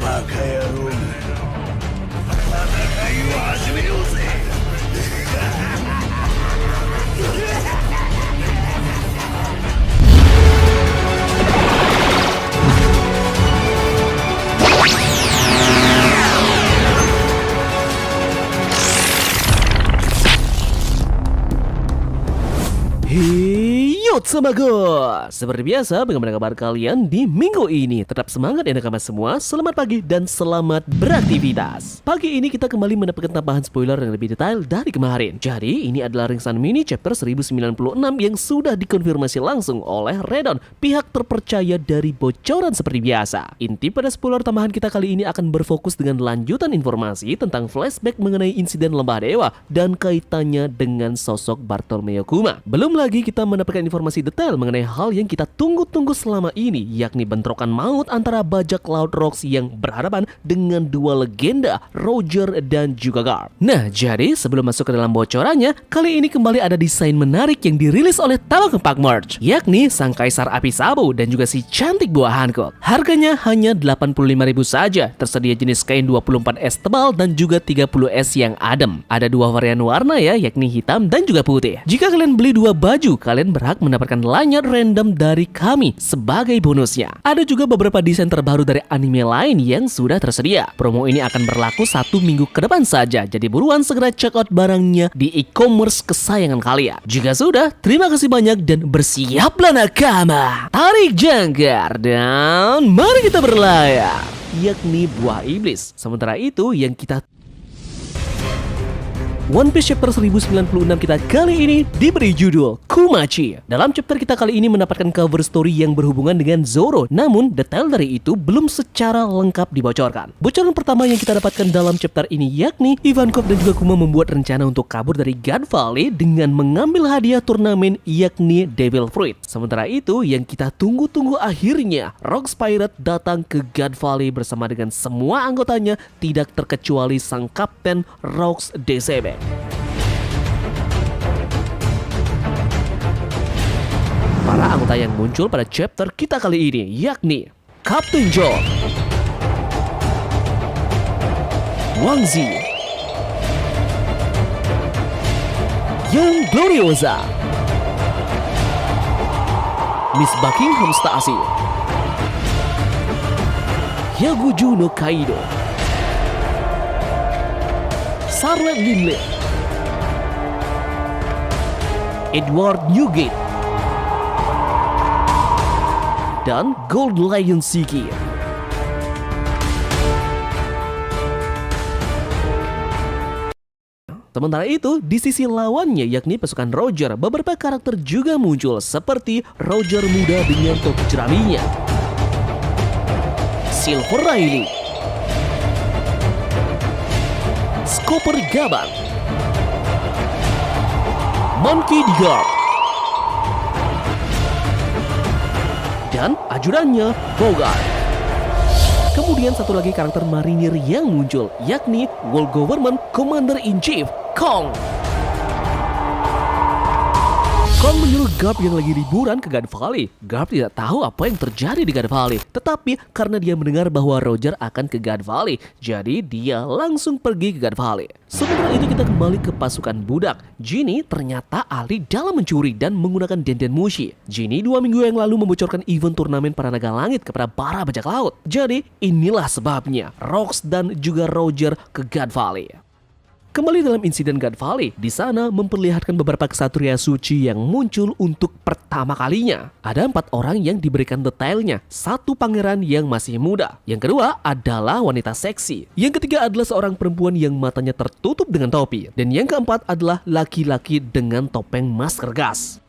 バカ野郎。戦いを始めようぜ。Yo Tsamago, seperti biasa bagaimana kabar kalian di minggu ini? Tetap semangat ya nakama semua, selamat pagi dan selamat beraktivitas. Pagi ini kita kembali mendapatkan tambahan spoiler yang lebih detail dari kemarin. Jadi ini adalah ringkasan mini chapter 1096 yang sudah dikonfirmasi langsung oleh Redon, pihak terpercaya dari bocoran seperti biasa. Inti pada spoiler tambahan kita kali ini akan berfokus dengan lanjutan informasi tentang flashback mengenai insiden Lembah Dewa dan kaitannya dengan sosok Bartolomeo Kuma. Belum lagi kita mendapatkan informasi detail mengenai hal yang kita tunggu-tunggu selama ini, yakni bentrokan maut antara bajak laut Rox yang berhadapan dengan dua legenda, Roger dan juga Garp. Nah, jadi sebelum masuk ke dalam bocorannya, kali ini kembali ada desain menarik yang dirilis oleh Tabang Kepak Merch, yakni Sang Kaisar Api Sabu dan juga si cantik buah Hancock. Harganya hanya 85.000 saja, tersedia jenis kain 24S tebal dan juga 30S yang adem. Ada dua varian warna ya, yakni hitam dan juga putih. Jika kalian beli dua baju, kalian berhak mendapatkan lanyard random dari kami sebagai bonusnya. Ada juga beberapa desain terbaru dari anime lain yang sudah tersedia. Promo ini akan berlaku 1 minggu ke depan saja, jadi buruan segera check out barangnya di e-commerce kesayangan kalian. Jika sudah, terima kasih banyak dan bersiaplah nakama. Tarik jangkar dan mari kita berlayar, yakni buah iblis. Sementara itu yang kita One Piece chapter 1096 kita kali ini diberi judul Kumachi. Dalam chapter kita kali ini mendapatkan cover story yang berhubungan dengan Zoro, namun detail dari itu belum secara lengkap dibocorkan. Bocoran pertama yang kita dapatkan dalam chapter ini yakni Ivankov dan juga Kuma membuat rencana untuk kabur dari God Valley dengan mengambil hadiah turnamen yakni Devil Fruit. Sementara itu yang kita tunggu-tunggu akhirnya Rox Pirate datang ke God Valley bersama dengan semua anggotanya, tidak terkecuali sang kapten Rox DCB. Para anggota yang muncul pada chapter kita kali ini yakni Captain John, Wang Zi, Young Gloriosa, Miss Buckingham Stasi, Hyaguju no Kaido, Scarlet Linley, Edward Newgate, dan Gold Lion Seeker. Sementara itu, di sisi lawannya yakni pasukan Roger, beberapa karakter juga muncul seperti Roger muda dengan topi jeraminya, Silver Riley, Scopper Gaban, Monkey D. Garp, dan ajudannya Bogart. Kemudian satu lagi karakter marinir yang muncul yakni World Government Commander-in-Chief Kong. Kong menyuruh Garp yang lagi liburan ke God Valley. Garp tidak tahu apa yang terjadi di God Valley, tetapi karena dia mendengar bahwa Roger akan ke God Valley, jadi dia langsung pergi ke God Valley. Sementara itu kita kembali ke pasukan budak. Jinny ternyata ahli dalam mencuri dan menggunakan Denden Mushi. Jinny 2 minggu yang lalu membocorkan event turnamen para naga langit kepada para bajak laut. Jadi inilah sebabnya Rox dan juga Roger ke God Valley. Kembali dalam insiden God Valley, di sana memperlihatkan beberapa kesatria suci yang muncul untuk pertama kalinya. Ada 4 orang yang diberikan detailnya, 1 pangeran yang masih muda, yang kedua adalah wanita seksi, yang ketiga adalah seorang perempuan yang matanya tertutup dengan topi, dan yang keempat adalah laki-laki dengan topeng masker gas.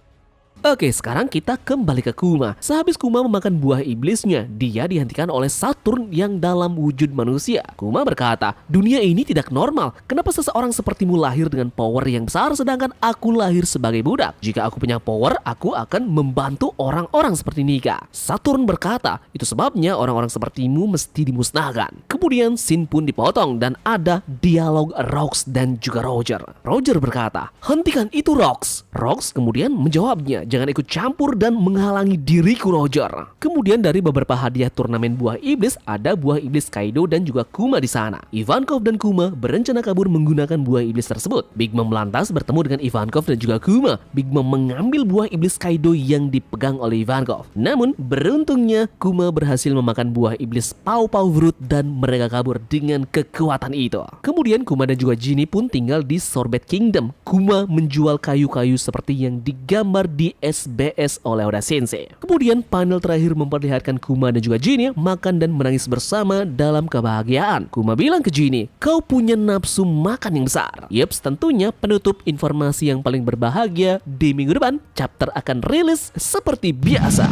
Oke, sekarang kita kembali ke Kuma. Sehabis Kuma memakan buah iblisnya, dia dihentikan oleh Saturn yang dalam wujud manusia. Kuma berkata, dunia ini tidak normal. Kenapa seseorang sepertimu lahir dengan power yang besar sedangkan aku lahir sebagai budak? Jika aku punya power, aku akan membantu orang-orang seperti Nika. Saturn berkata, itu sebabnya orang-orang sepertimu mesti dimusnahkan. Kemudian scene pun dipotong dan ada dialog Rox dan juga Roger. Roger berkata, hentikan itu Rox. Rox kemudian menjawabnya, jangan ikut campur dan menghalangi diriku Roger. Kemudian dari beberapa hadiah turnamen buah iblis, ada buah iblis Kaido dan juga Kuma di sana. Ivankov dan Kuma berencana kabur menggunakan buah iblis tersebut. Big Mom lantas bertemu dengan Ivankov dan juga Kuma. Big Mom mengambil buah iblis Kaido yang dipegang oleh Ivankov. Namun beruntungnya Kuma berhasil memakan buah iblis Pau Pau Fruit dan mereka kabur dengan kekuatan itu. Kemudian Kuma dan juga Ginny pun tinggal di Sorbet Kingdom. Kuma menjual kayu-kayu seperti yang digambar di SBS oleh Oda Sensei. Kemudian panel terakhir memperlihatkan Kuma dan juga Ginny makan dan menangis bersama dalam kebahagiaan. Kuma bilang ke Ginny, kau punya nafsu makan yang besar. Yups, tentunya penutup informasi yang paling berbahagia di minggu depan, chapter akan rilis seperti biasa.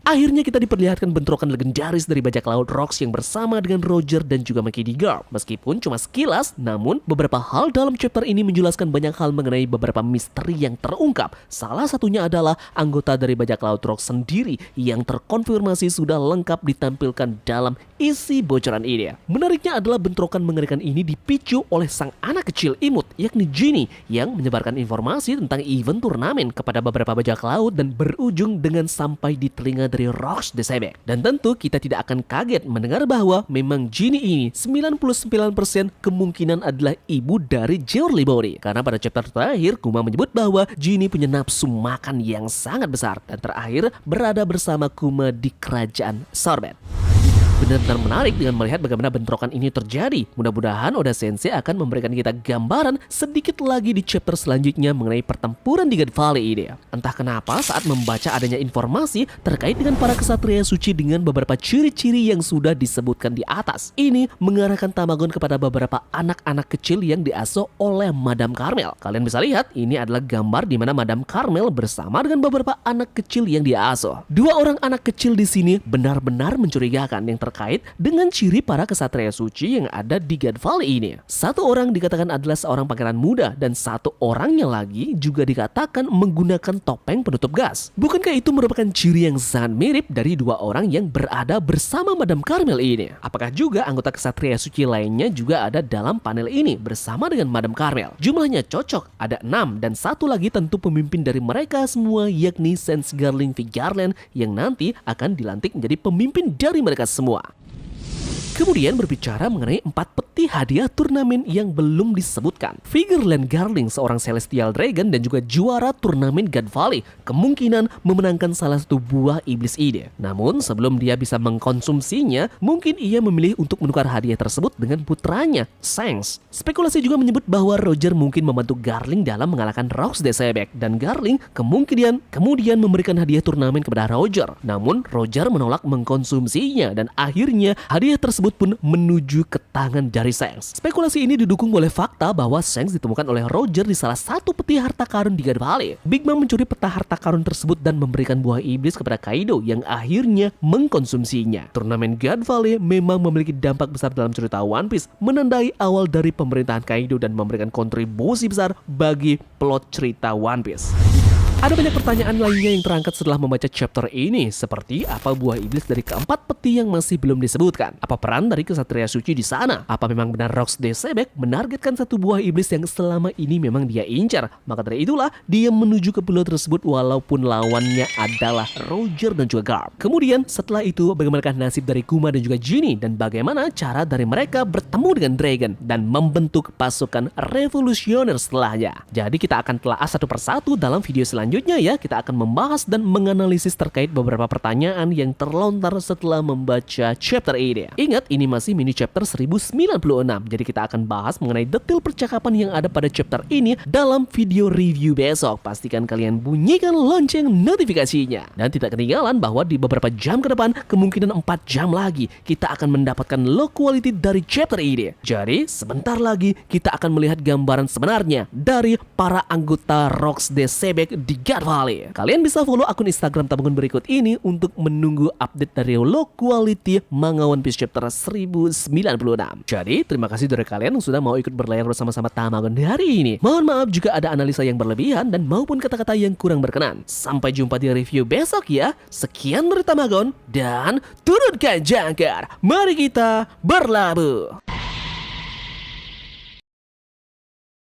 Akhirnya kita diperlihatkan bentrokan legendaris dari bajak laut Rocks yang bersama dengan Roger dan juga Makedy Garp. Meskipun cuma sekilas, namun beberapa hal dalam chapter ini menjelaskan banyak hal mengenai beberapa misteri yang terungkap. Salah satunya adalah anggota dari bajak laut Rocks sendiri yang terkonfirmasi sudah lengkap ditampilkan dalam isi bocoran ini. Menariknya adalah bentrokan mengerikan ini dipicu oleh sang anak kecil imut, yakni Ginny, yang menyebarkan informasi tentang event turnamen kepada beberapa bajak laut dan berujung dengan sampai di telinga dari Rocks the Sebek. Dan tentu kita tidak akan kaget mendengar bahwa memang Ginny ini 99% kemungkinan adalah ibu dari Jeorly Body. Karena pada chapter terakhir Kuma menyebut bahwa Ginny punya nafsu makan yang sangat besar dan terakhir berada bersama Kuma di kerajaan Sorbet. Benar-benar menarik dengan melihat bagaimana bentrokan ini terjadi. Mudah-mudahan Oda Sensei akan memberikan kita gambaran sedikit lagi di chapter selanjutnya mengenai pertempuran di God Valley ini. Entah kenapa saat membaca adanya informasi terkait dengan para kesatria suci dengan beberapa ciri-ciri yang sudah disebutkan di atas. Ini mengarahkan Tamagon kepada beberapa anak-anak kecil yang diasuh oleh Madame Carmel. Kalian bisa lihat, ini adalah gambar di mana Madame Carmel bersama dengan beberapa anak kecil yang diasuh. Dua orang anak kecil di sini benar-benar mencurigakan yang terkait dengan ciri para kesatria suci yang ada di God Valley ini. Satu orang dikatakan adalah seorang pangeran muda dan satu orangnya lagi juga dikatakan menggunakan topeng penutup gas. Bukankah itu merupakan ciri yang sangat mirip dari dua orang yang berada bersama Madame Carmel ini? Apakah juga anggota kesatria suci lainnya juga ada dalam panel ini bersama dengan Madame Carmel? Jumlahnya cocok, ada 6 dan satu lagi tentu pemimpin dari mereka semua yakni Sans Garling Vigarland yang nanti akan dilantik menjadi pemimpin dari mereka semua. Kemudian berbicara mengenai 4 peti hadiah turnamen yang belum disebutkan. Vigarland Garling, seorang Celestial Dragon dan juga juara turnamen God Valley, kemungkinan memenangkan salah satu buah iblis ini. Namun sebelum dia bisa mengkonsumsinya, mungkin ia memilih untuk menukar hadiah tersebut dengan putranya, Shanks. Spekulasi juga menyebut bahwa Roger mungkin membantu Garling dalam mengalahkan Rocks the Sebek dan Garling kemudian memberikan hadiah turnamen kepada Roger. Namun Roger menolak mengkonsumsinya dan akhirnya hadiah tersebut pun menuju ke tangan dari Shanks. Spekulasi ini didukung oleh fakta bahwa Shanks ditemukan oleh Roger di salah satu peti harta karun di God Valley. Big Mom mencuri peta harta karun tersebut dan memberikan buah iblis kepada Kaido yang akhirnya mengkonsumsinya. Turnamen God Valley memang memiliki dampak besar dalam cerita One Piece, menandai awal dari pemerintahan Kaido dan memberikan kontribusi besar bagi plot cerita One Piece. Ada banyak pertanyaan lainnya yang terangkat setelah membaca chapter ini, seperti apa buah iblis dari keempat peti yang masih belum disebutkan? Apa peran dari kesatria suci di sana? Apa memang benar Rocks the Sebek menargetkan satu buah iblis yang selama ini memang dia incar? Maka dari itulah dia menuju ke pulau tersebut walaupun lawannya adalah Roger dan juga Garp. Kemudian setelah itu bagaimanakah nasib dari Kuma dan juga Ginny dan bagaimana cara dari mereka bertemu dengan Dragon dan membentuk pasukan revolusioner setelahnya. Jadi kita akan telah satu persatu dalam video selanjutnya ya, kita akan membahas dan menganalisis terkait beberapa pertanyaan yang terlontar setelah membaca chapter ini. Ingat, ini masih mini chapter 1096, jadi kita akan bahas mengenai detail percakapan yang ada pada chapter ini dalam video review besok. Pastikan kalian bunyikan lonceng notifikasinya. Dan tidak ketinggalan bahwa di beberapa jam ke depan, kemungkinan 4 jam lagi, kita akan mendapatkan low quality dari chapter ini. Jadi, sebentar lagi kita akan melihat gambaran sebenarnya dari para anggota Rocks the Sebek di God Valley. Kalian bisa follow akun Instagram Tamagon berikut ini untuk menunggu update dari low quality manga One Piece chapter 1096. Jadi, terima kasih dari kalian yang sudah mau ikut berlayar bersama-sama Tamagon di hari ini. Mohon maaf jika ada analisa yang berlebihan dan maupun kata-kata yang kurang berkenan. Sampai jumpa di review besok ya. Sekian dari Tamagon dan turunkan jangkar. Mari kita berlabuh.